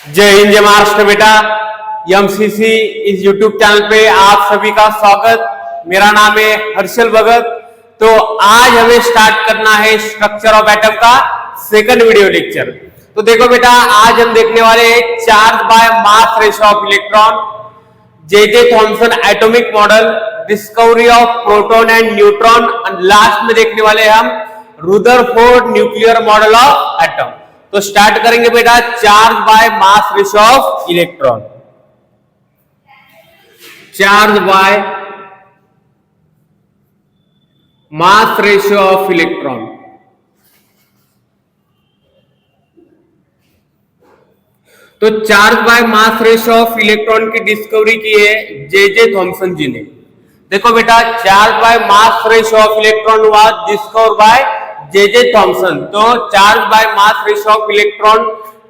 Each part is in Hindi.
जय हिंद जय महाराष्ट्र बेटा। एमसीसी इस यूट्यूब चैनल पे आप सभी का स्वागत। मेरा नाम है हर्षल भगत। तो आज हमें स्टार्ट करना है स्ट्रक्चर ऑफ एटम का सेकंड वीडियो लेक्चर। तो देखो बेटा, आज हम देखने वाले हैं charge by mass ratio of electron, J Thomson atomic model, discovery of proton and neutron, और लास्ट में देखने वाले हम Rutherford nuclear model of atom. तो स्टार्ट करेंगे बेटा, charge by mass ratio of electron. Charge by mass ratio of electron. तो charge by mass ratio of electron की डिस्कवरी की है जे थॉमसन जी ने। देखो बेटा, charge by mass ratio of electron was discovered by J Thomson. तो charge by mass ratio of electron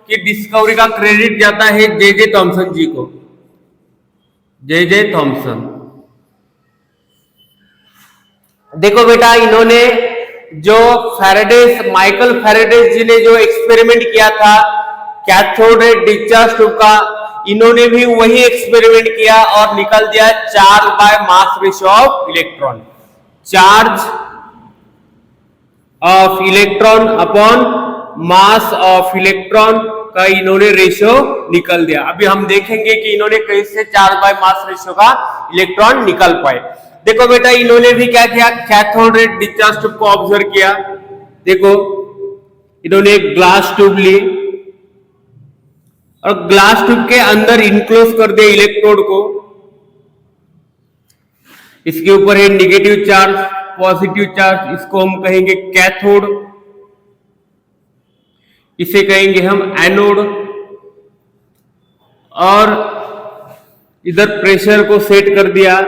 की डिस्कवरी का क्रेडिट जाता है जे थॉमसन जी को। J Thomson. देखो बेटा, इन्होंने जो माइकल फैराडे जी ने जो एक्सपेरिमेंट किया था कैथोड रे डिस्चार्ज ट्यूब का, इन्होंने भी वही एक्सपेरिमेंट किया और निकाल दिया charge by mass ratio of electron. Charge of electron upon mass of electron का इन्होंने रेशियो निकाल दिया। अभी हम देखेंगे कि इन्होंने कैसे चार्ज बाय मास रेशियो का इलेक्ट्रॉन निकाल पाए। देखो बेटा, इन्होंने भी क्या किया, कैथोड रे डिस्चार्ज ट्यूब को ऑब्जर्व किया। देखो, इन्होंने एक ग्लास ट्यूब ली और ग्लास ट्यूब के अंदर इनक्लोज कर दिया इलेक्ट्रोड को। इसके ऊपर है निगेटिव चार्ज, पॉजिटिव चार्ज, इसको हम कहेंगे कैथोड, इसे कहेंगे हम एनोड। और इधर प्रेशर को सेट कर दिया,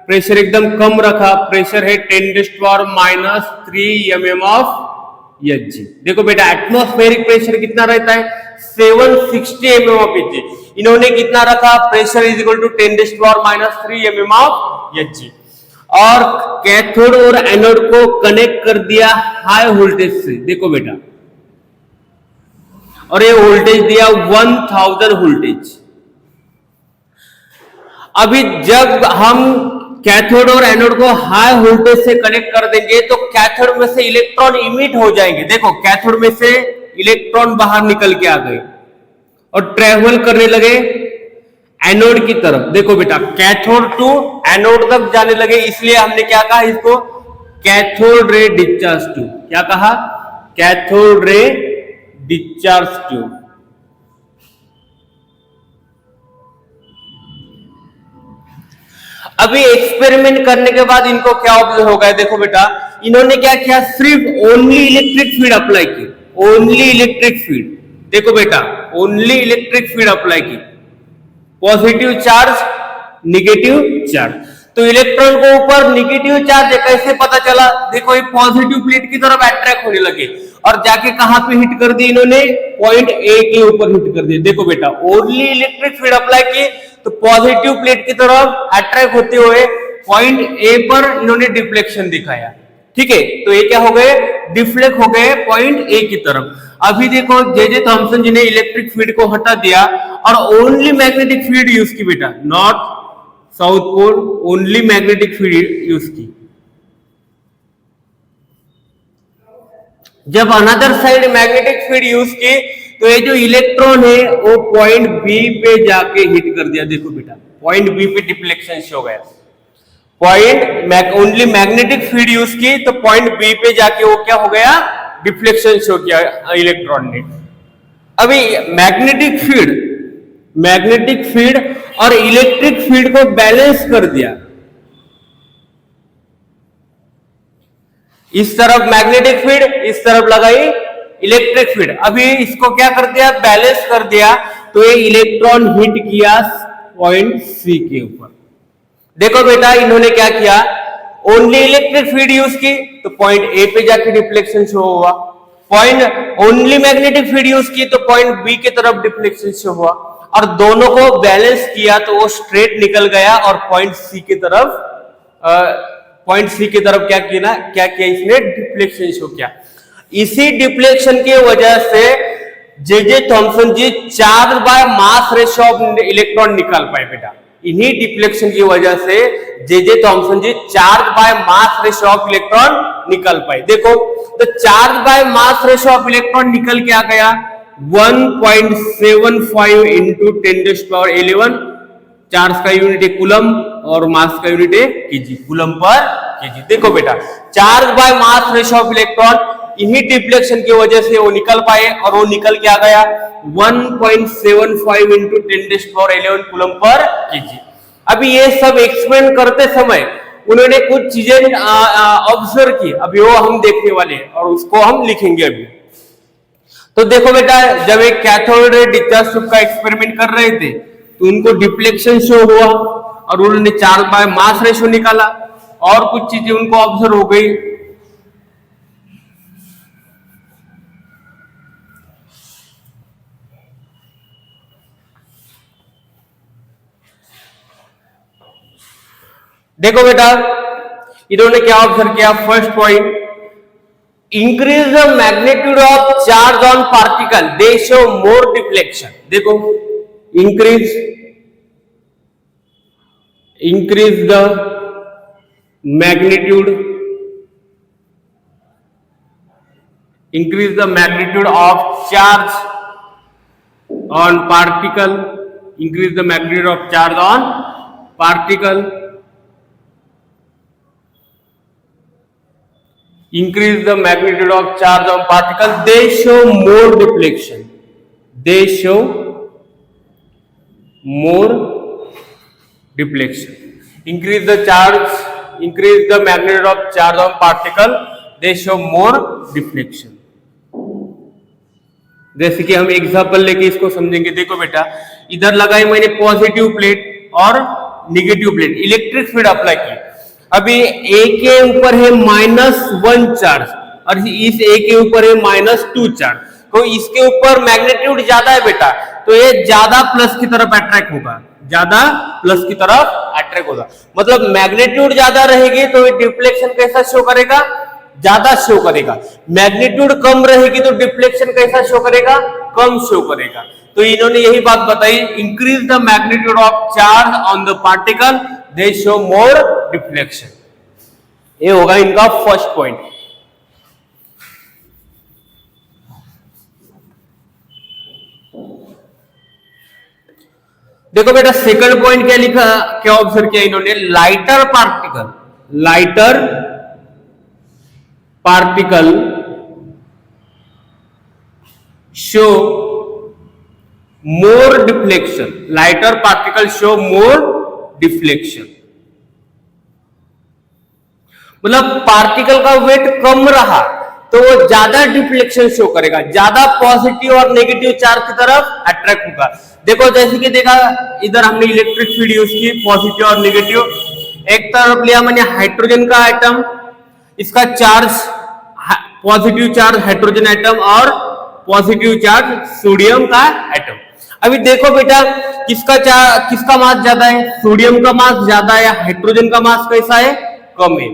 प्रेशर एकदम कम रखा, प्रेशर है 10⁻³ mm ऑफ Hg। देखो बेटा, एटमॉस्फेरिक प्रेशर कितना रहता है, 760 mm ऑफ Hg। इन्होंने कितना रखा, pressure is equal to 10⁻³ mm of Hg। और कैथोड और एनोड को कनेक्ट कर दिया हाई वोल्टेज से। देखो बेटा, और ये वोल्टेज दिया 1000 वोल्टेज। अभी जब हम कैथोड और एनोड को हाई वोल्टेज से कनेक्ट कर देंगे तो कैथोड में से इलेक्ट्रॉन इमिट हो जाएंगे। देखो, कैथोड में से इलेक्ट्रॉन बाहर निकल के आ गए और ट्रेवल करने लगे एनोड की तरफ। देखो बेटा, कैथोड टू एनोड तक जाने लगे, इसलिए हमने क्या कहा इसको, कैथोड रे डिस्चार्ज ट्यूब। क्या कहा, कैथोड रे डिस्चार्ज ट्यूब। अभी एक्सपेरिमेंट करने के बाद इनको क्या ऑब्जर्व हो गया, देखो बेटा, इन्होंने क्या किया, सिर्फ ओनली इलेक्ट्रिक फील्ड अप्लाई की। Only electric field. देखो बेटा, ओनली इलेक्ट्रिक फील्ड अप्लाई की, पॉजिटिव चार्ज, निगेटिव चार्ज। तो इलेक्ट्रॉन को ऊपर निगेटिव चार्ज कैसे पता चला, देखो ये पॉजिटिव प्लेट की तरफ अट्रैक्ट होने लगे और जाके कहां पे हिट कर दी, इन्होंने पॉइंट ए के ऊपर हिट कर दिया। देखो बेटा, ओनली इलेक्ट्रिक फील्ड अप्लाई की तो पॉजिटिव प्लेट की तरफ अट्रैक्ट होते हुए पॉइंट ए पर इन्होंने डिफ्लेक्शन दिखाया। ठीक है, तो ये क्या हो गए, डिफ्लेक्ट हो गए पॉइंट ए की तरफ। अभी देखो, जे थॉमसन जी ने इलेक्ट्रिक फील्ड को हटा दिया और ओनली मैग्नेटिक फील्ड यूज की बेटा, north south pole, only magnetic field use की। जब another side magnetic field use की तो ये जो इलेक्ट्रॉन है वो पॉइंट बी पे जाके हिट कर दिया। देखो बेटा, पॉइंट बी पे डिफ्लेक्शन शो गया। ओनली मैग्नेटिक फील्ड यूज की तो पॉइंट बी पे जाके वो क्या हो गया, डिफ्लेक्शन शो किया इलेक्ट्रॉन ने। अभी मैग्नेटिक फील्ड और इलेक्ट्रिक फील्ड को बैलेंस कर दिया। इस तरफ मैग्नेटिक फील्ड, इस तरफ लगाई इलेक्ट्रिक फील्ड। अभी इसको क्या कर दिया, बैलेंस कर दिया, तो ये इलेक्ट्रॉन हिट किया पॉइंट सी के ऊपर। देखो बेटा, इन्होंने क्या किया, ओनली इलेक्ट्रिक फील्ड यूज की तो पॉइंट ए पे जाके डिफ्लेक्शन शो हुआ, point only magnetic field use की तो पॉइंट बी की तरफ डिफ्लेक्शन शो हुआ, और दोनों को बैलेंस किया तो वो स्ट्रेट निकल गया और पॉइंट सी की तरफ क्या किया इसने, डिफ्लेक्शन शो किया। इसी डिफ्लेक्शन की वजह से J J Thomson ji charge by mass ratio of electron निकाल पाए बेटा। इन्हीं डिफ्लेक्शन की वजह से J J Thomson ji charge by mass ratio of electron निकल पाए। देखो तो charge by mass ratio of electron निकल के आ गया 1.75 इंटू 10⁻11। चार्ज का यूनिट है कूलम और मास का यूनिट है केजी, कूलम पर केजी। देखो बेटा charge by mass ratio of electron इन्हीं डिफ्लेक्शन की वजह से वो निकल पाए और वो निकल के आ गया 1.75 इंटू 10⁻11 कूलम पर केजी। अभी ये सब एक्सपेरिमेंट करते समय उन्होंने कुछ चीजें ऑब्जर्व की, अभी वो हम देखने वाले हैं और उसको हम लिखेंगे अभी। तो देखो बेटा जब एक कैथोड रे डिस्चार्ज ट्यूब का एक्सपेरिमेंट कर रहे थे तो उनको डिफ्लेक्शन शो हुआ और उन्होंने चार्ज बाय मास रेशियो निकाला और कुछ चीजें उनको ऑब्जर्व हो गई। देखो बेटा इन्होंने क्या ऑब्जर्व किया, first point increase the magnitude of charge on particle they show more deflection. देखो increase the magnitude of charge on particle, increase the magnitude of charge on particle, increase the magnitude of charge on particle, they show more deflection, they show more deflection, increase the magnitude of charge on particle, they show more deflection। जैसे कि हम एग्जांपल लेके इसको समझेंगे। देखो बेटा इधर लगाई मैंने पॉजिटिव प्लेट और negative plate, electric field apply की। अभी ए के ऊपर है -1 चार्ज और इस ए के ऊपर है -2 चार्ज, तो इसके ऊपर मैग्नीट्यूड ज्यादा है बेटा तो ये ज्यादा प्लस की तरफ अट्रैक्ट होगा, ज्यादा प्लस की तरफ अट्रैक्ट होगा। मतलब मैग्नीट्यूड ज्यादा रहेगी तो ये डिफ्लेक्शन कैसा शो करेगा, ज्यादा शो करेगा। मैग्नीट्यूड कम रहेगी तो डिफ्लेक्शन कैसा शो करेगा, कम शो करेगा। तो इन्होंने यही बात बताई, increase the magnitude of charge on the particle they show more deflection. ये होगा इनका फर्स्ट पॉइंट। देखो बेटा सेकंड पॉइंट क्या लिखा, क्या ऑब्जर्व किया इन्होंने, lighter particle show more deflection, lighter particle show more deflection. मतलब पार्टिकल का वेट कम रहा तो वो ज्यादा डिफ्लेक्शन शो करेगा, ज्यादा पॉजिटिव और नेगेटिव चार्ज की तरफ अट्रैक्ट होगा। देखो जैसे कि देखा इधर हमने इलेक्ट्रिक फील्ड यूज की, पॉजिटिव और नेगेटिव। एक तरफ लिया मैंने हाइड्रोजन का एटम, इसका charge positive charge hydrogen atom और पॉजिटिव चार्ज सोडियम का एटम। अभी देखो बेटा किसका मास ज्यादा है, सोडियम का मास ज्यादा है, हाइड्रोजन का मास कैसा है, कम है।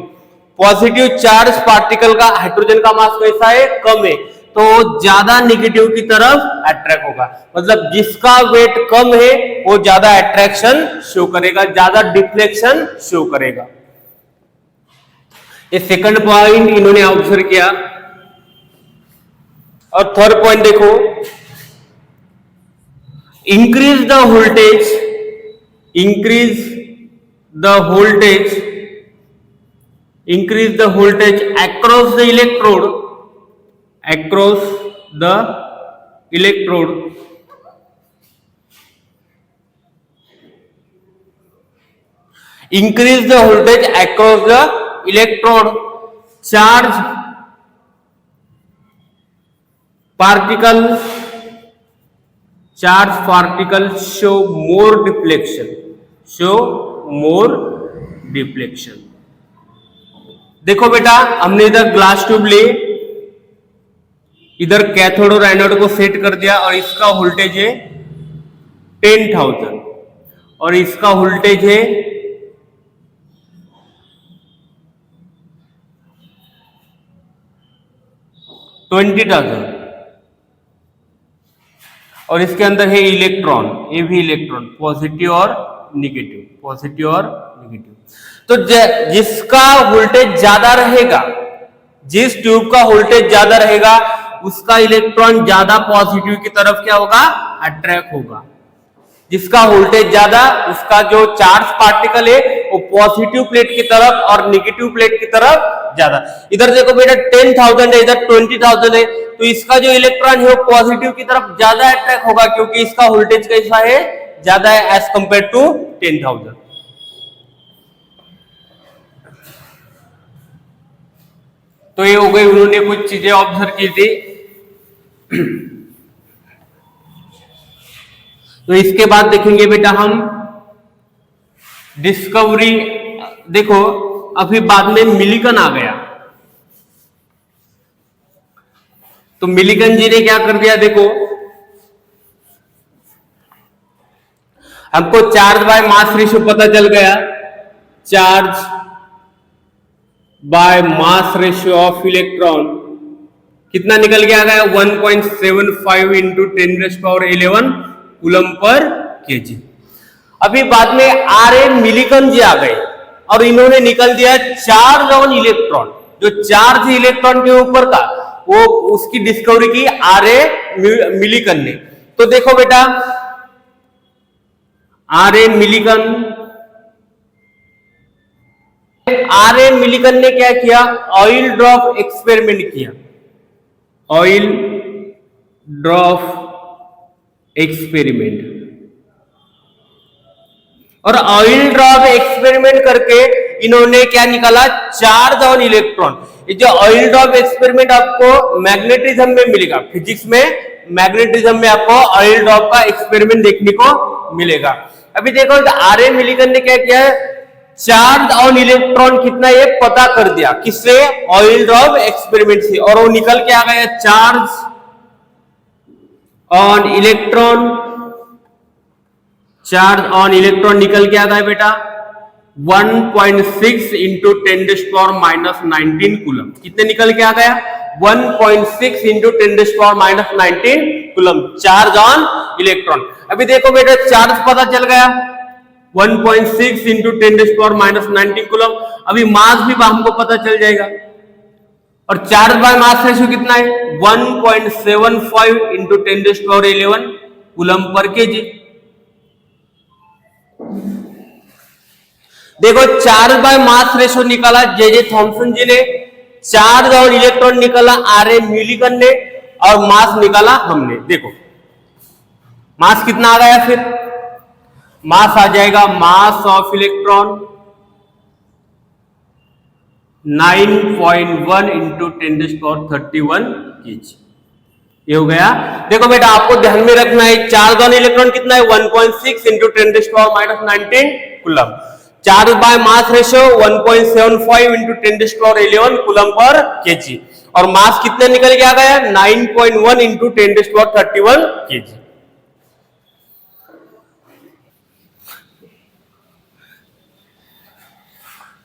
पॉजिटिव चार्ज पार्टिकल का हाइड्रोजन का मास कैसा है, कम है, तो ज्यादा नेगेटिव की तरफ अट्रैक्ट होगा। मतलब जिसका वेट कम है वो ज्यादा अट्रैक्शन शो करेगा, ज्यादा डिफ्लेक्शन शो करेगा। ये सेकंड पॉइंट इन्होंने ऑब्जर्व किया। और थर्ड पॉइंट देखो, increase the voltage across the electrode, increase the voltage across the electrode, charge particle show more deflection। देखो बेटा हमने इधर ग्लास ट्यूब ली, इधर कैथोड और एनोड को सेट कर दिया और इसका वोल्टेज है 10,000 और इसका वोल्टेज है 20,000। और इसके अंदर है इलेक्ट्रॉन, ये भी इलेक्ट्रॉन, पॉजिटिव और निगेटिव, पॉजिटिव और निगेटिव। तो जिसका वोल्टेज ज्यादा रहेगा, जिस ट्यूब का वोल्टेज ज्यादा रहेगा, उसका इलेक्ट्रॉन ज्यादा पॉजिटिव की तरफ क्या होगा, अट्रैक्ट होगा। जिसका वोल्टेज ज्यादा, उसका जो चार्ज पार्टिकल है वो पॉजिटिव प्लेट की तरफ और निगेटिव प्लेट की तरफ ज्यादा। इधर देखो बेटा 10,000 है, इधर 20,000 है, तो इसका जो इलेक्ट्रॉन है वो पॉजिटिव की तरफ ज्यादा अट्रैक्ट होगा, क्योंकि इसका वोल्टेज कैसा है, ज्यादा है एज कंपेयर टू 10,000। तो ये हो गई, उन्होंने कुछ चीजें ऑब्जर्व की थी। तो इसके बाद देखेंगे बेटा हम डिस्कवरी। देखो अभी बाद में मिलिकन आ गया, तो मिलिकन जी ने क्या कर दिया, देखो हमको चार्ज बाय मास रेशियो पता चल गया, charge by mass ratio of electron कितना निकल के आ गया, 1.75 इंटू 10⁻11 कूलम पर केजी। अभी बाद में आर.ए. मिलिकन जी आ गए और इन्होंने निकल दिया चार्ज ऑन इलेक्ट्रॉन, जो चार्ज इलेक्ट्रॉन के ऊपर का, वो उसकी डिस्कवरी की आर.ए. मिलिकन ने। तो देखो बेटा आर.ए. मिलिकन ने क्या किया, ऑयल ड्रॉप एक्सपेरिमेंट किया, ऑयल ड्रॉप एक्सपेरिमेंट। और ऑयल ड्रॉप एक्सपेरिमेंट करके इन्होंने क्या निकाला, चार्ज ऑन इलेक्ट्रॉन। ये जो ऑयल ड्रॉप एक्सपेरिमेंट आपको मैग्नेटिज्म में मिलेगा, फिजिक्स में मैग्नेटिज्म में आपको ऑयल ड्रॉप का एक्सपेरिमेंट देखने को मिलेगा। अभी देखो आर.ए. मिलिकन ने क्या किया, चार्ज ऑन इलेक्ट्रॉन कितना ये पता कर दिया, किससे, ऑयल ड्रॉप एक्सपेरिमेंट से, और वो निकल के आ गया charge on electron, charge on electron निकल के आ गया बेटा 1.6 इंटू 10⁻19 कूलम। कितने निकल के आ गया, 1.6 into 10⁻19 coulomb, charge on electron. अभी देखो बेटा चार्ज पता चल गया 1.6 इंटू 10⁻19 कूलम। अभी मास भी हमको पता चल जाएगा, और चार्ज बाय मास रेशियो कितना है, 1.75 इंटू 10⁻11 कूलम पर केजी। देखो चार्ज बाय मास रेशियो निकाला जे थॉमसन जी ने, चार्ज और इलेक्ट्रॉन निकाला आर.ए. मिलिकन ने, और मास निकाला हमने। देखो मास कितना आ गया, फिर मास आ जाएगा, mass of electron 9.1 into 10⁻31 KG. ये हो गया। देखो बेटा आपको ध्यान में रखना है, चार्ज ऑन इलेक्ट्रॉन कितना है, 1.6 into 10⁻19 coulomb. Charge by mass ratio 1.75 into 10⁻11 coulomb per KG, और मास कितने निकल के आ गया, 9.1 इंटू 10⁻31 केजी।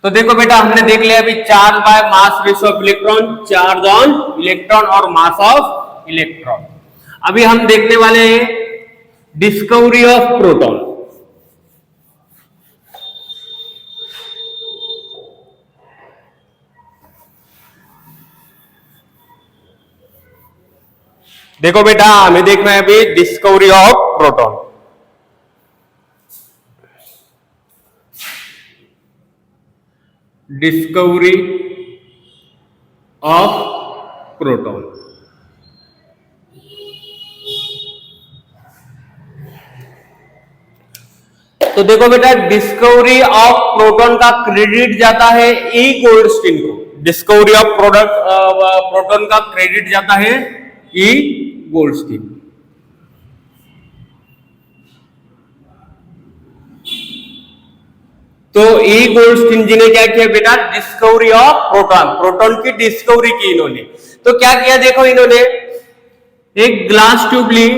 तो देखो बेटा हमने देख लिया अभी charge by mass ratio of electron, charge on electron और मास ऑफ इलेक्ट्रॉन। अभी हम देखने वाले हैं डिस्कवरी ऑफ प्रोटॉन। देखो बेटा हमें देखना है अभी discovery of proton. Discovery of proton. तो देखो बेटा डिस्कवरी ऑफ प्रोटॉन का क्रेडिट जाता है ई गोल्डस्टीन को। डिस्कवरी ऑफ प्रोटॉन का क्रेडिट जाता है ई गोल्डस्टीन। तो ई गोल्डस्टीन जी ने क्या किया बेटा, डिस्कवरी ऑफ प्रोटॉन, प्रोटॉन की डिस्कवरी की इन्होंने। तो क्या किया देखो, इन्होंने एक ग्लास ट्यूब ली,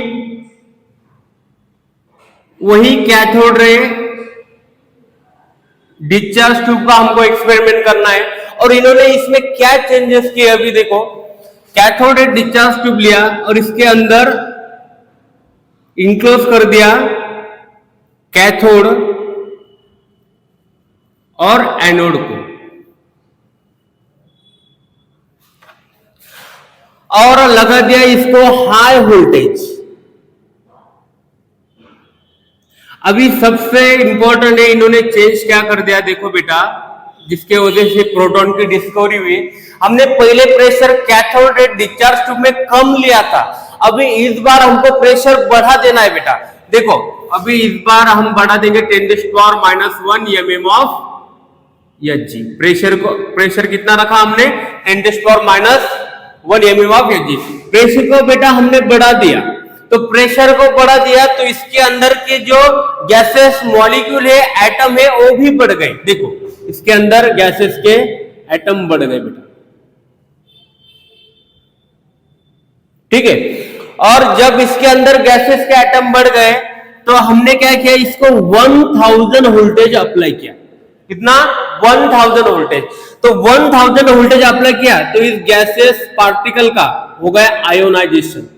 वही कैथोड रे डिस्चार्ज ट्यूब का हमको एक्सपेरिमेंट करना है, और इन्होंने इसमें क्या चेंजेस किए अभी देखो। कैथोड रे डिस्चार्ज ट्यूब लिया और इसके अंदर इनक्लोज कर दिया कैथोड और एनोड को, और लगा दिया इसको हाई वोल्टेज। अभी सबसे इंपॉर्टेंट है, इन्होंने चेंज क्या कर दिया, देखो बेटा, जिसके वजह से प्रोटॉन की डिस्कवरी हुई। हमने पहले pressure cathode ray discharge tube में कम लिया था, अभी इस बार हमको प्रेशर बढ़ा देना है बेटा। देखो अभी इस बार हम बढ़ा देंगे 10⁻⁻1 mm ऑफ Hg। प्रेशर कितना रखा हमने, 10⁻⁻1 mm ऑफ Hg। प्रेशर को बेटा हमने बढ़ा दिया, तो प्रेशर को बढ़ा दिया तो इसके अंदर के जो गैसेस मॉलिक्यूल है, एटम है, वो भी बढ़ गए। देखो इसके अंदर गैसेस के एटम बढ़ गए बेटा, ठीक है। और जब इसके अंदर गैसेस के एटम बढ़ गए तो हमने क्या किया, इसको 1000 वोल्टेज अप्लाई किया। कितना, 1000 वोल्टेज। तो 1000 वोल्टेज अप्लाई किया तो इस गैसेस पार्टिकल का हो गया आयोनाइजेशन।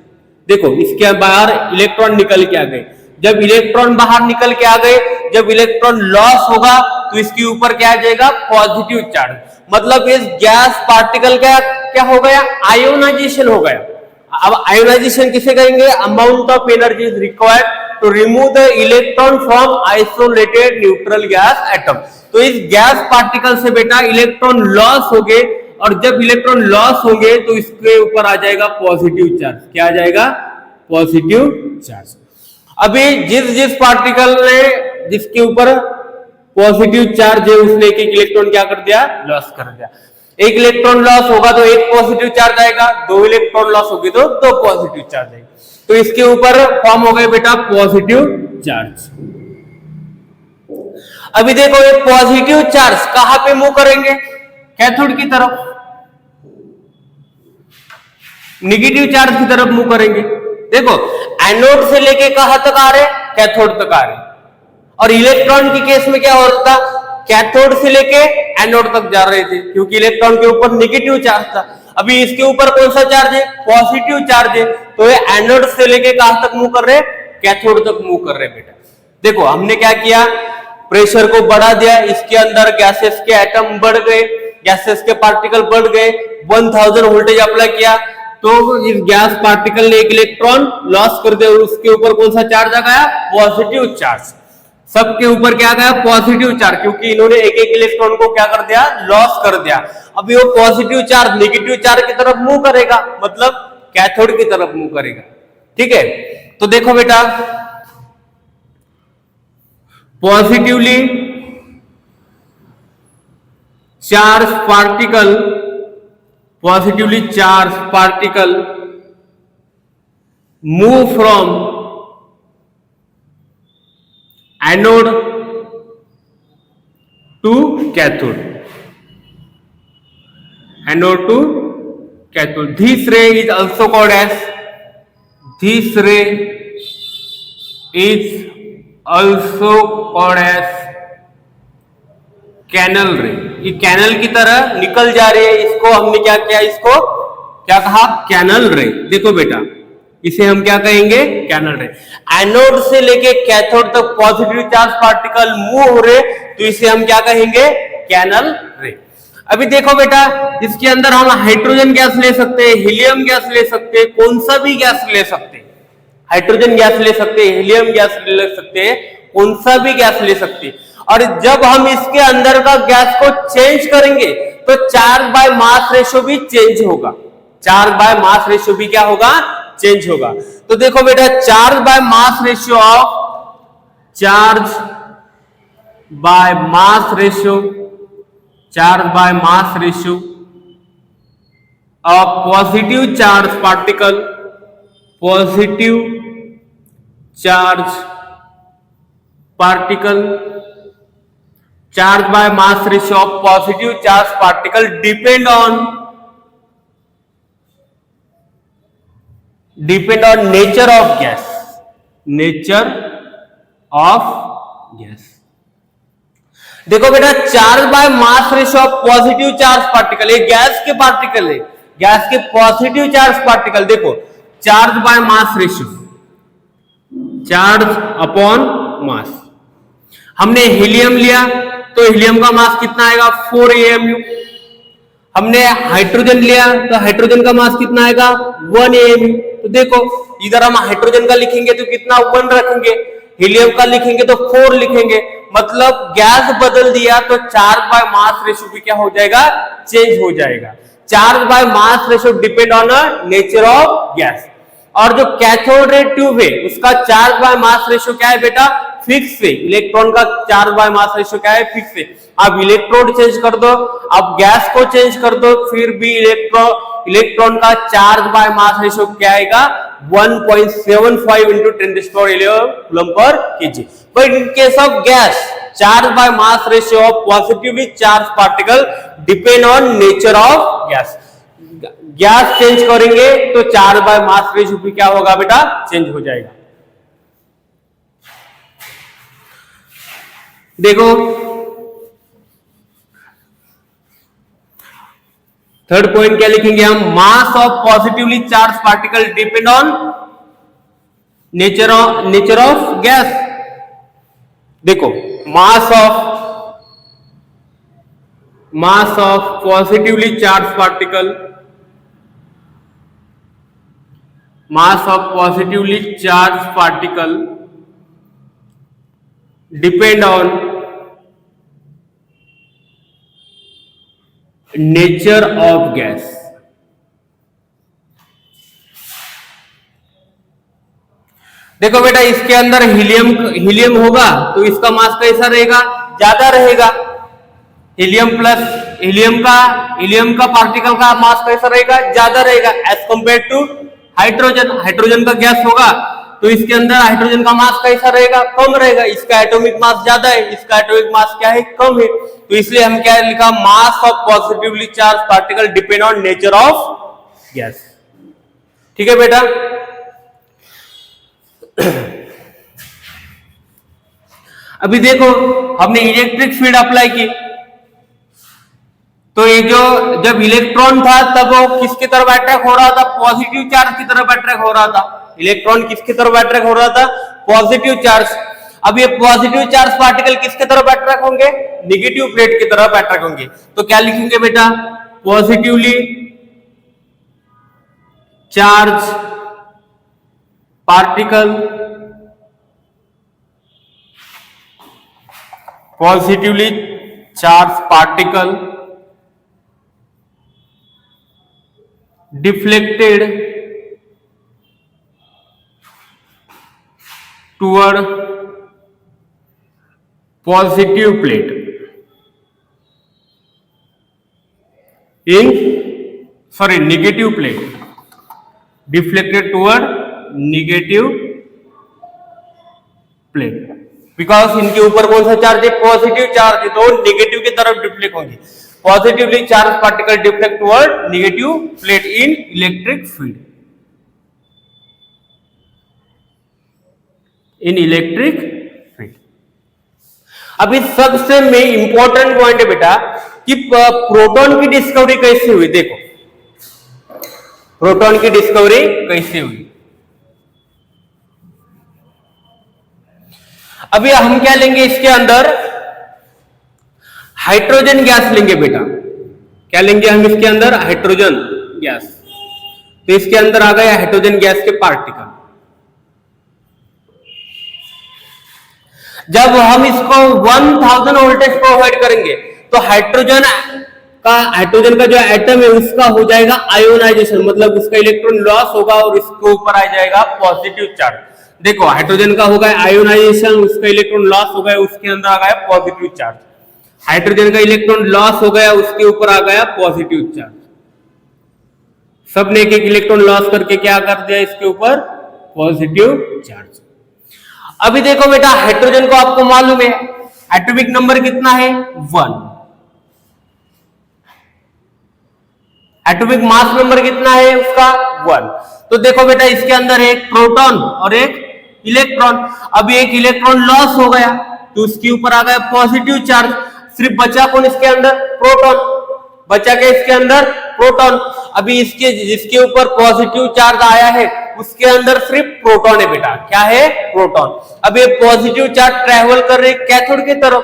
देखो इसके बाहर इलेक्ट्रॉन निकल के आ गए, जब इलेक्ट्रॉन बाहर निकल के आ गए, जब इलेक्ट्रॉन लॉस होगा तो इसके ऊपर क्या आ जाएगा, पॉजिटिव चार्ज। मतलब इस गैस पार्टिकल का क्या हो गया, आयोनाइजेशन हो गया। अब आयोनाइजेशन किसे कहेंगे, amount of energy is required to remove the electron from isolated neutral gas atom. तो इस गैस पार्टिकल से बेटा इलेक्ट्रॉन लॉस हो गए, और जब इलेक्ट्रॉन लॉस होंगे तो इसके ऊपर आ जाएगा पॉजिटिव चार्ज। क्या आ जाएगा, पॉजिटिव चार्ज। अभी जिस पार्टिकल ने, जिसके ऊपर पॉजिटिव चार्ज है, उसने एक इलेक्ट्रॉन क्या कर दिया, लॉस कर दिया। एक इलेक्ट्रॉन लॉस होगा तो एक पॉजिटिव चार्ज आएगा, 2 इलेक्ट्रॉन लॉस होगी तो 2 पॉजिटिव चार्ज आएगा। तो इसके ऊपर फॉर्म हो गए बेटा पॉजिटिव चार्ज। अभी देखो ये पॉजिटिव चार्ज कहां पे मूव करेंगे, कैथोड की तरफ, नेगेटिव चार्ज की तरफ मूव करेंगे। देखो एनोड से लेके कहां तक आ रहे, कैथोड तक आ रहे। और इलेक्ट्रॉन के केस में क्या हो रहा था, कैथोड से लेके एनोड तक जा रहे थे, क्योंकि इलेक्ट्रॉन के ऊपर नेगेटिव चार्ज था। अभी इसके ऊपर कौन सा चार्ज है, पॉजिटिव चार्ज है, तो ये एनोड से लेके कहां तक मूव कर रहे, कैथोड तक मूव कर रहे बेटा। देखो हमने क्या किया, प्रेशर को बढ़ा दिया, इसके अंदर गैसेस के एटम बढ़ गए, गैसेस के पार्टिकल बढ़ गए, 1000 वोल्टेज अप्लाई किया तो इस गैस पार्टिकल ने एक इलेक्ट्रॉन लॉस कर दिया, और उसके ऊपर कौन सा चार्ज आ गया, पॉजिटिव चार्ज। सबके ऊपर क्या गया, पॉजिटिव चार्ज, क्योंकि इन्होंने एक एक इलेक्ट्रॉन को क्या कर दिया, लॉस कर दिया। अभी वो पॉजिटिव चार्ज नेगेटिव चार्ज की तरफ मूव करेगा, मतलब कैथोड की तरफ मूव करेगा, ठीक है। तो देखो बेटा positively charge particle move from anode to cathode, anode to cathode. This ray is also called as, this ray is also called as canal ray. ये कैनल की तरह निकल जा रही है, इसको हमने क्या किया, इसको क्या कहा, कैनल रे। देखो बेटा इसे हम क्या कहेंगे, कैनल रे। एनोड से लेके कैथोड तक पॉजिटिव चार्ज पार्टिकल मूव हो रहे, तो इसे हम क्या कहेंगे, कैनल रे। अभी देखो बेटा इसके अंदर हम हाइड्रोजन गैस ले सकते हैं, हीलियम गैस ले सकते हैं, कौन सा भी गैस ले सकते हैं। हाइड्रोजन गैस ले सकते हैं, हीलियम गैस ले सकते हैं, कौन सा भी गैस ले सकते हैं। और जब हम इसके अंदर का गैस को चेंज करेंगे तो चार्ज बाय मास रेशियो भी चेंज होगा, चार्ज बाय मास रेशियो भी क्या होगा, चेंज होगा। तो देखो बेटा charge by mass ratio of, charge by mass ratio, charge by mass ratio of positive charge particle, positive charge particle, charge by mass ratio of positive charge particle depend on nature of gas, nature of gas. देखो बेटा charge by mass ratio of positive charge particle, ये गैस के पार्टिकल है, गैस के पॉजिटिव चार्ज पार्टिकल। देखो charge by mass ratio, charge upon mass. हमने हीलियम लिया तो हीलियम का मास कितना आएगा 4 AMU। हमने हाइड्रोजन लिया तो हाइड्रोजन का मास कितना आएगा 1 AMU। तो देखो इधर हम हाइड्रोजन का लिखेंगे तो कितना 1 रखेंगे, हीलियम का लिखेंगे तो 4 लिखेंगे, मतलब गैस बदल दिया तो चार्ज बाय मास रेशियो भी क्या हो जाएगा, चेंज हो जाएगा। Charge by mass ratio depend on nature of gas. और जो कैथोड रे ट्यूब है उसका चार्ज बाय मास रेशियो क्या है बेटा, फिक्स है। इलेक्ट्रॉन का चार्ज बाय मास रेशियो क्या है, फिक्स है। आप इलेक्ट्रोड चेंज कर दो, आप गैस को चेंज कर दो, फिर भी इलेक्ट्रॉन का चार्ज बाय मास रेशियो क्या आएगा 1.75 into 10⁻11 coulomb per kg। But in case of gas charge by mass ratio of positively charge particle depend on nature of gas. Gas change करेंगे तो चार्ज बाय मास रेशियो भी क्या होगा बेटा, चेंज हो जाएगा। देखो थर्ड पॉइंट क्या लिखेंगे हम, mass of positively charge particle depend on nature of gas. देखो mass of positively charge particle, mass of positively charged particle depend on nature of gas। देखो बेटा इसके अंदर हीलियम होगा तो इसका मास कैसा रहेगा, ज्यादा रहेगा। हीलियम का पार्टिकल का मास कैसा रहेगा, ज्यादा रहेगा एज कंपेयर टू हाइड्रोजन का गैस होगा तो इसके अंदर हाइड्रोजन का मास कैसा रहेगा, कम रहेगा। इसका एटॉमिक मास ज्यादा है, इसका एटॉमिक मास क्या है, कम है। तो इसलिए हम क्या लिखा, मास of positively charge particle depend on nature of gas. ठीक है बेटा। अभी देखो हमने इलेक्ट्रिक फील्ड अप्लाई की तो ये जो जब इलेक्ट्रॉन था तब वो किसकी तरफ अट्रैक्ट हो रहा था, पॉजिटिव चार्ज की तरफ अट्रैक्ट हो रहा था। इलेक्ट्रॉन किसकी तरफ अट्रैक्ट हो रहा था, पॉजिटिव चार्ज। अब ये पॉजिटिव चार्ज पार्टिकल किसके तरफ अट्रैक्ट होंगे, नेगेटिव प्लेट की तरफ अट्रैक्ट होंगे। तो क्या लिखेंगे बेटा, positively charge particle, positively charge particle deflected toward positive plate negative plate, deflected toward negative plate, because इनके ऊपर कौन सा चार्ज है, पॉजिटिव चार्ज है, तो नेगेटिव की तरफ डिफ्लेक्ट होंगे। Positively charged particle deflect toward negative plate in electric field. अभी सबसे में इंपॉर्टेंट पॉइंट है बेटा कि प्रोटॉन की डिस्कवरी कैसे हुई। देखो प्रोटॉन की डिस्कवरी कैसे हुई। अभी हम क्या लेंगे, इसके अंदर हाइड्रोजन गैस लेंगे बेटा। क्या लेंगे हम इसके अंदर, हाइड्रोजन गैस। तो इसके अंदर आ गया हाइड्रोजन गैस के पार्टिकल। जब हम इसको 1000 वोल्टेज प्रोवाइड करेंगे तो हाइड्रोजन का जो एटम है उसका हो जाएगा आयोनाइजेशन, मतलब उसका इलेक्ट्रॉन लॉस होगा और इसके ऊपर आ जाएगा पॉजिटिव चार्ज। देखो हाइड्रोजन का होगा आयोनाइजेशन, उसका इलेक्ट्रॉन लॉस हो गया, उसके अंदर आ गया पॉजिटिव चार्ज। हाइड्रोजन का इलेक्ट्रॉन लॉस हो गया, उसके ऊपर आ गया पॉजिटिव चार्ज। सबने एक एक इलेक्ट्रॉन लॉस करके क्या कर दिया, इसके ऊपर पॉजिटिव चार्ज। अभी देखो बेटा हाइड्रोजन को आपको मालूम है एटॉमिक नंबर कितना है, 1। एटॉमिक मास नंबर कितना है उसका, 1। तो देखो बेटा इसके अंदर एक प्रोटॉन और एक इलेक्ट्रॉन। अभी एक इलेक्ट्रॉन लॉस हो गया तो उसके ऊपर आ गया पॉजिटिव चार्ज। सिर्फ बचा कौन इसके अंदर, प्रोटॉन। बचा क्या इसके अंदर, प्रोटॉन। अभी जिसके ऊपर पॉजिटिव चार्ज आया है उसके अंदर सिर्फ प्रोटॉन है बेटा। क्या है? प्रोटॉन। अब ये पॉजिटिव चार्ज ट्रेवल कर रहे कैथोड की तरफ,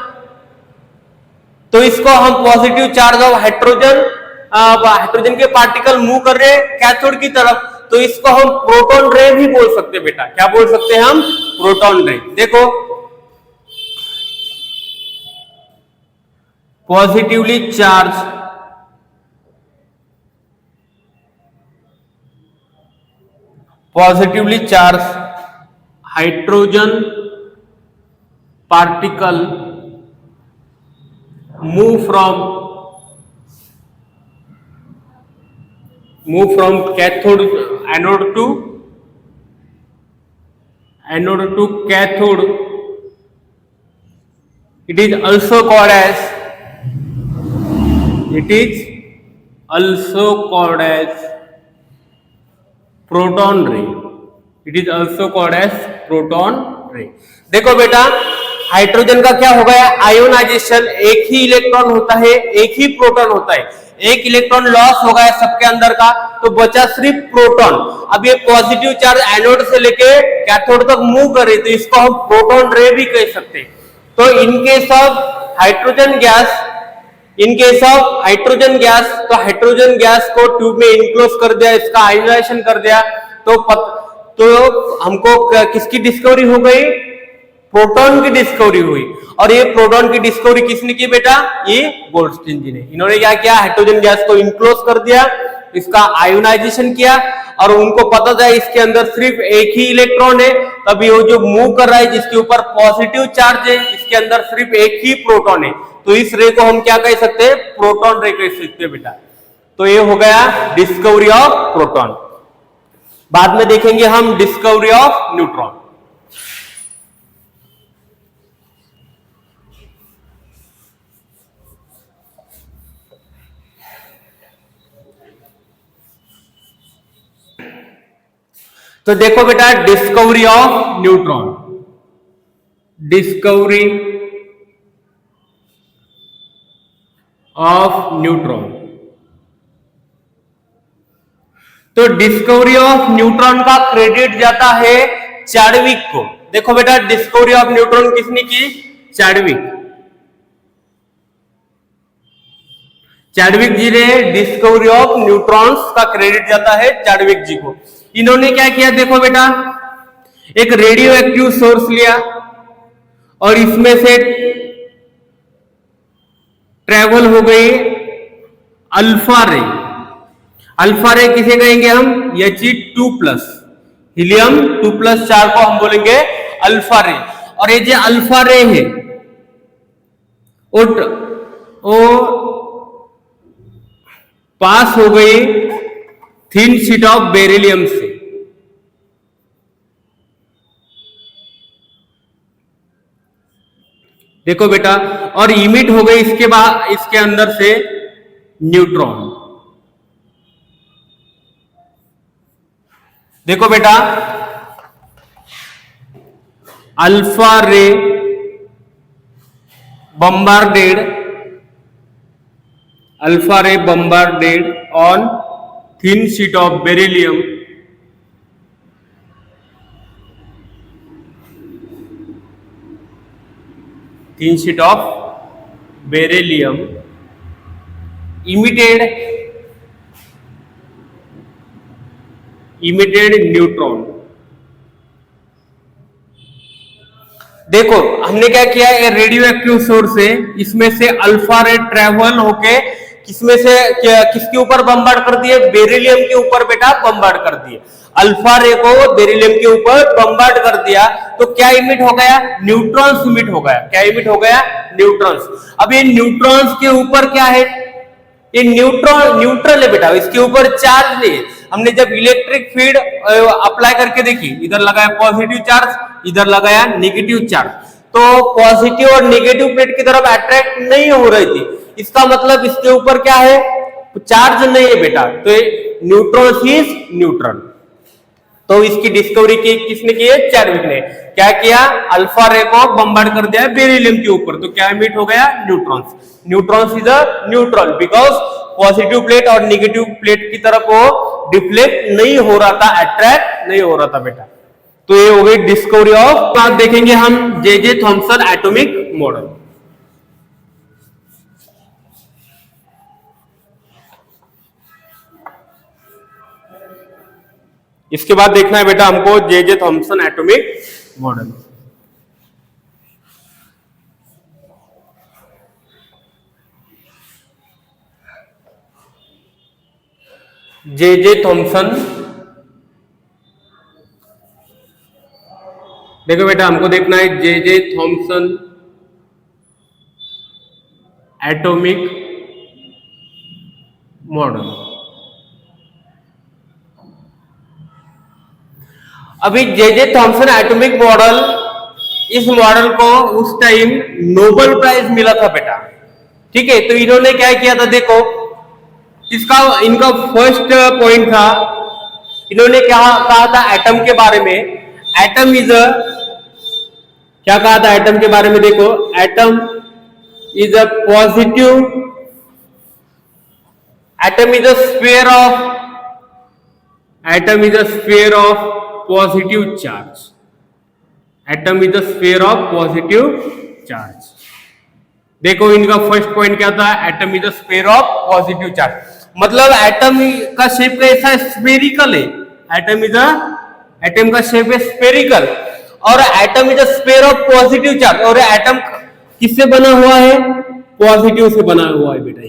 तो इसको हम पॉजिटिव चार्ज ऑफ हाइड्रोजन के पार्टिकल मूव कर रहे कैथोड की तरफ, तो इसको हम प्रोटॉन रे भी बोल सकते हैं बेटा। क्या बोल सकते हैं हम? प्रोटॉन रे। देखो positively charge hydrogen particle move from cathode anode to cathode. It is also called as proton ray. It is also called as proton ray. देखो बेटा हाइड्रोजन का क्या हो गया? आयोनाइजेशन। एक ही इलेक्ट्रॉन होता है, एक ही प्रोटॉन होता है, एक इलेक्ट्रॉन लॉस हो गया सबके अंदर का, तो बचा सिर्फ प्रोटॉन। अब ये पॉजिटिव चार्ज एनोड से लेके कैथोड तक मूव कर रही, तो इसको हम प्रोटॉन रे भी कह सकते हैं। तो in case of hydrogen gas, तो हाइड्रोजन गैस को ट्यूब में इनक्लोज कर दिया, इसका आयोनाइजेशन कर दिया, तो हमको किसकी डिस्कवरी हो गई? प्रोटॉन की डिस्कवरी हुई। और ये प्रोटॉन की डिस्कवरी किसने की बेटा? ये गोल्डस्टीन जी ने। इन्होंने क्या किया? हाइड्रोजन गैस को इनक्लोज कर दिया, इसका आयोनाइजेशन किया, और उनको पता था इसके अंदर सिर्फ एक ही इलेक्ट्रॉन है, तभी वो जो मूव कर रहा है जिसके ऊपर पॉजिटिव चार्ज है, इसके अंदर सिर्फ एक ही प्रोटॉन है, तो इस रे को हम क्या कह सकते हैं? प्रोटॉन रे कह सकते हैं बेटा। तो ये हो गया डिस्कवरी ऑफ प्रोटॉन। बाद में देखेंगे हम डिस्कवरी ऑफ न्यूट्रॉन। तो देखो बेटा डिस्कवरी ऑफ न्यूट्रॉन, तो डिस्कवरी ऑफ न्यूट्रॉन का क्रेडिट जाता है चैडविक को। देखो बेटा डिस्कवरी ऑफ न्यूट्रॉन किसने की? चैडविक जी ने डिस्कवरी ऑफ न्यूट्रॉन्स का क्रेडिट जाता है चैडविक जी को। इन्होंने क्या किया? देखो बेटा एक रेडियो एक्टिव सोर्स लिया और इसमें से ट्रेवल हो गई अल्फा रे। अल्फा रे किसे कहेंगे हम? He2+, हीलियम 2+ चार को हम बोलेंगे अल्फा रे। और ये जो अल्फा रे है वो पास हो गई थिन शीट ऑफ बेरिलियम से। देखो बेटा, और इमिट हो गई इसके बाद इसके अंदर से न्यूट्रॉन। देखो बेटा अल्फा रे bombarded on thin sheet of beryllium emitted neutron. देखो हमने क्या किया? ये रेडियो एक्टिव सोर्स है, इसमें से अल्फा रे ट्रेवल होके किसमें से किसके ऊपर बम्बार्ड कर दिए? बेरिलियम के ऊपर बेटा बम्बार्ड कर दिए। अल्फा रे को बेरिलियम के ऊपर बम्बार्ड कर दिया, तो क्या इमिट हो गया? न्यूट्रॉन्स इमिट हो गया। क्या इमिट हो गया? न्यूट्रॉन्स। अब ये न्यूट्रॉन्स के ऊपर क्या है? ये न्यूट्रल है बेटा, इसके ऊपर चार्ज नहीं है। हमने जब इलेक्ट्रिक फील्ड अप्लाई करके देखी, इधर लगाया पॉजिटिव चार्ज, इधर लगाया नेगेटिव चार्ज, तो पॉजिटिव और नेगेटिव प्लेट की तरफ अट्रैक्ट नहीं हो रही थी। इसका मतलब इसके ऊपर क्या है? चार्ज नहीं है बेटा, तो न्यूट्रॉन इज न्यूट्रल। तो इसकी डिस्कवरी की किसने की है? चैडविक ने। क्या किया? अल्फा रे को बम्बार्ड कर दिया बेरिलियम के ऊपर, तो क्या इमिट हो गया? Neutrons. Neutrons is a neutral because positive plate और नेगेटिव प्लेट की तरफ वो डिफ्लेक्ट नहीं हो रहा था, अट्रैक्ट नहीं हो रहा था बेटा। तो ये हो गई डिस्कवरी ऑफ। बात देखेंगे हम जे थॉमसन एटॉमिक मॉडल। इसके बाद देखना है बेटा हमको जे थॉमसन एटॉमिक मॉडल। जे थॉमसन, देखो बेटा हमको देखना है जे थॉमसन एटॉमिक मॉडल। अभी जे थॉमसन एटॉमिक मॉडल, इस मॉडल को उस टाइम नोबेल प्राइज मिला था बेटा, ठीक है। तो इन्होंने क्या किया था, देखो इसका इनका फर्स्ट पॉइंट था, इन्होंने क्या कहा था एटम के बारे में। एटम इज अ, क्या कहा था एटम के बारे में, देखो atom is a positive, atom is a sphere of, atom is a sphere of positive charge, atom is a sphere of positive charge. देखो इनका फर्स्ट पॉइंट क्या था, atom is a sphere of positive charge, मतलब एटम का शेप कैसा है, स्फेरिकल है। एटम का शेप है स्फेरिकल, और atom is a sphere of positive charge. और एटम किससे बना हुआ है, पॉजिटिव से बना हुआ है बेटा।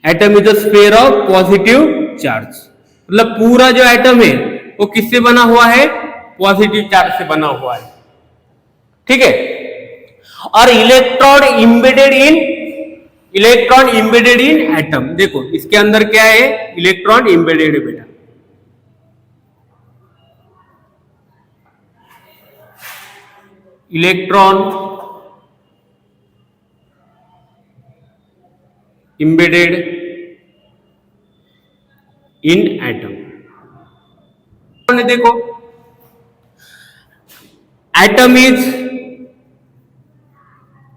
Atom is a sphere of positive charge, मतलब पूरा जो एटम है वो किससे बना हुआ है, पॉजिटिव चार्ज से बना हुआ है, ठीक है। और इलेक्ट्रॉन इम्बेडेड इन एटम, देखो इसके अंदर क्या है, इलेक्ट्रॉन इम्बेडेड है बेटा। Electron embedded in atom. देखो atom is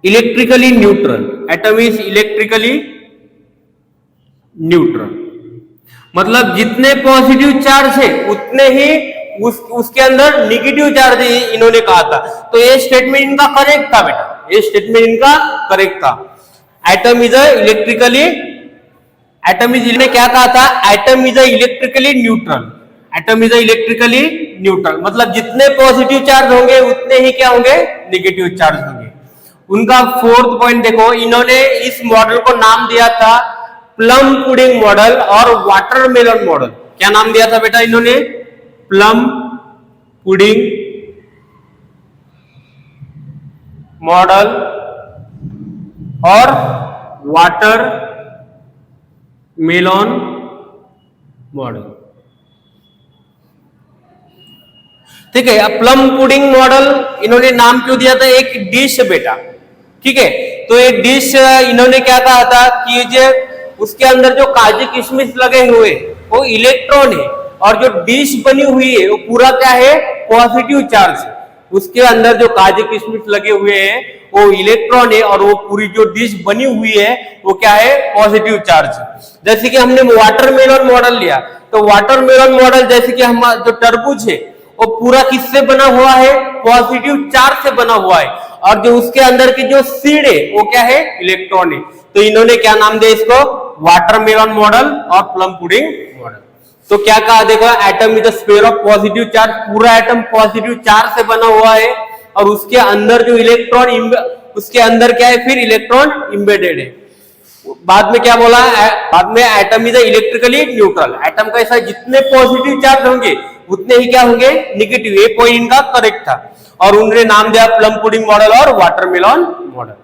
electrically neutral, atom is electrically neutral, मतलब जितने पॉजिटिव चार्ज है उतने ही उसके अंदर नेगेटिव चार्ज है, इन्होंने कहा था। तो ये स्टेटमेंट इनका करेक्ट था बेटा, ये स्टेटमेंट इनका करेक्ट था। Atom is electrically, atom is, ने क्या कहा था, atom is electrically neutral, atom is electrically neutral, मतलब जितने पॉजिटिव चार्ज होंगे उतने ही क्या होंगे, नेगेटिव चार्ज होंगे। उनका फोर्थ पॉइंट देखो, इन्होंने इस मॉडल को नाम दिया था प्लम पुडिंग मॉडल और वाटरमेलन मॉडल। क्या नाम दिया था बेटा इन्होंने, प्लम पुडिंग मॉडल और वाटर मेलन मॉडल, ठीक है। अब प्लम पुडिंग मॉडल इन्होंने नाम क्यों दिया था, एक डिश बेटा, ठीक है। तो एक डिश इन्होंने क्या कहा था कि जो उसके अंदर जो काजू किशमिश लगे हुए वो इलेक्ट्रॉन है, और जो डिश बनी हुई है वो पूरा क्या है, पॉजिटिव चार्ज है। उसके अंदर जो काजू किशमिश लगे हुए हैं वो इलेक्ट्रॉन है, और वो पूरी जो डिश बनी हुई है वो क्या है, पॉजिटिव चार्ज है। जैसे कि हमने वाटरमेलन मॉडल लिया, तो वाटरमेलन मॉडल जैसे कि हम जो तरबूज है वो पूरा किससे बना हुआ है, पॉजिटिव चार्ज से बना हुआ है, और जो उसके अंदर की जो सीड है वो क्या है, इलेक्ट्रॉन है। तो इन्होंने क्या नाम दिया इसको, वाटरमेलन मॉडल और प्लम पुडिंग मॉडल। तो क्या कहा, देखो atom is the sphere of positive charge, पूरा एटम पॉजिटिव चार्ज से बना हुआ है, और उसके अंदर जो इलेक्ट्रॉन, उसके अंदर क्या है, फिर इलेक्ट्रॉन इम्बेडेड है। बाद में क्या बोला, बाद में atom is electrically neutral, atom का ऐसा जितने पॉजिटिव चार्ज होंगे उतने ही क्या होंगे, निगेटिव। ये पॉइंट इनका करेक्ट था, और उन्होंने नाम दिया प्लम पुडिंग मॉडल और वाटरमेलन मॉडल।